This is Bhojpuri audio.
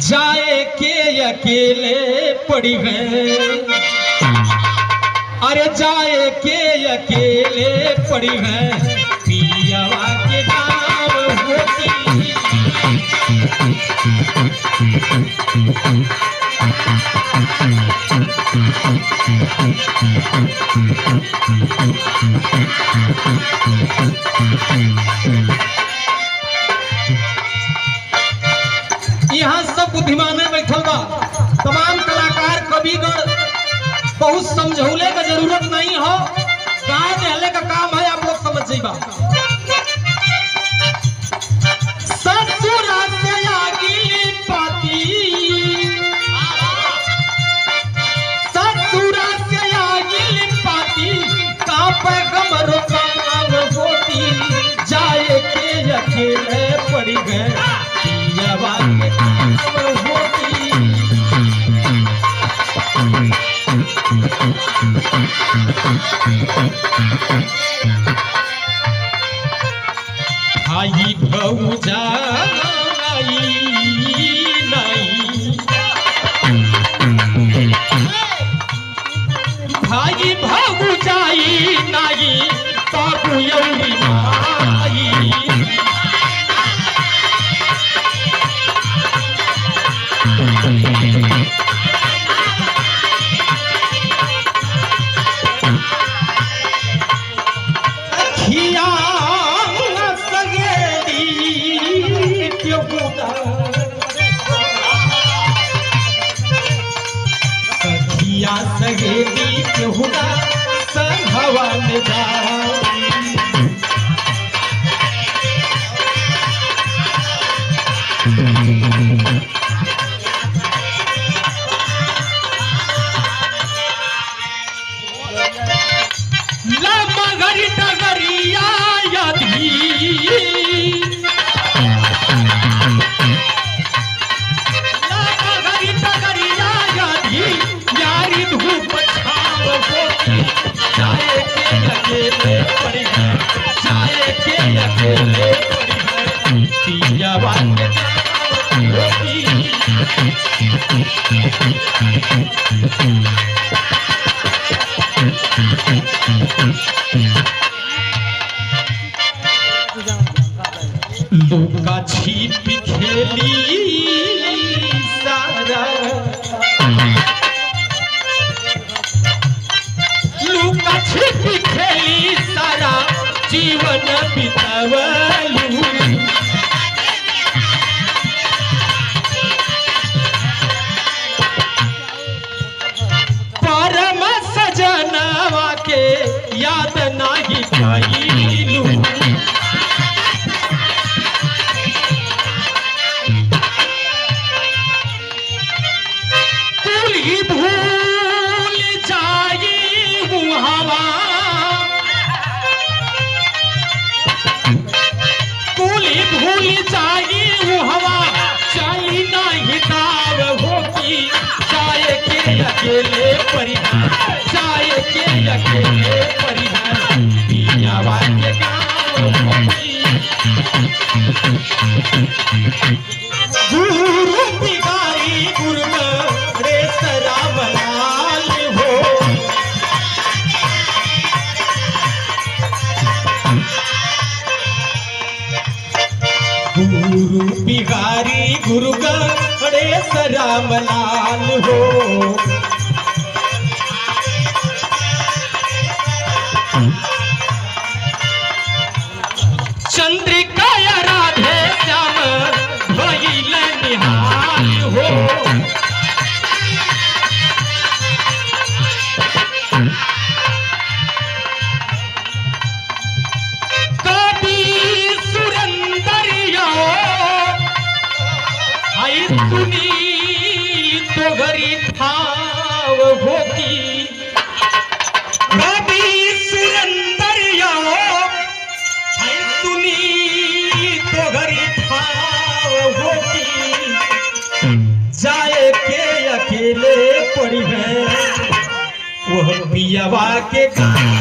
जाए के अकेले पड़ी है, अरे जाए के अकेले पड़ी है, पियावा के गाँव होती। यहाँ सब बुद्धिमान बैठल बा, तमाम कलाकार कविगण, बहुत समझौले का जरूरत नहीं हो, गाय देहले का काम है, आप लोग समझ जाइबा। ससुरा से आगी पाती, ससुरा से आगी पाती, कांपे कमरो काम होती, जाए के अकेले पड़ी गए, पियावा के काम होती। भाई भौजाई नहीं, भाई भौजाई नहीं, बाबू यौरी माई। सहेली केहुना संघवा में जाई, मगरी डगरिया यदि जाए के अकेले पड़ी है, जाए के अकेले पड़ी है, पियावा के गाँव होती। लुका छिपी खेली सारा, लुका छिपी खेली सारा जीवन बितावलू, परम सजनवा के याद नाही पाइलू, कुली भूल जाई हवा, कुली भूल जाई हवा, चली नहीं दाव होती, जाए के अकेले पड़ी है, जाए के अकेले पड़ी है, पियावा के गाँव होती। गुरु बिगारी गुरु रे सरावलाल हो, गुरु बिहारी गुरु गणेश रामलाल हो, चंद्रिका राधे श्याम भइल निहाल हो, सुनी तो घरी ठाव होती, कभी सुरंदरिया सुनी तो घरी ठाव होती, जाए के अकेले पड़ी है, वह पियावा के गाँव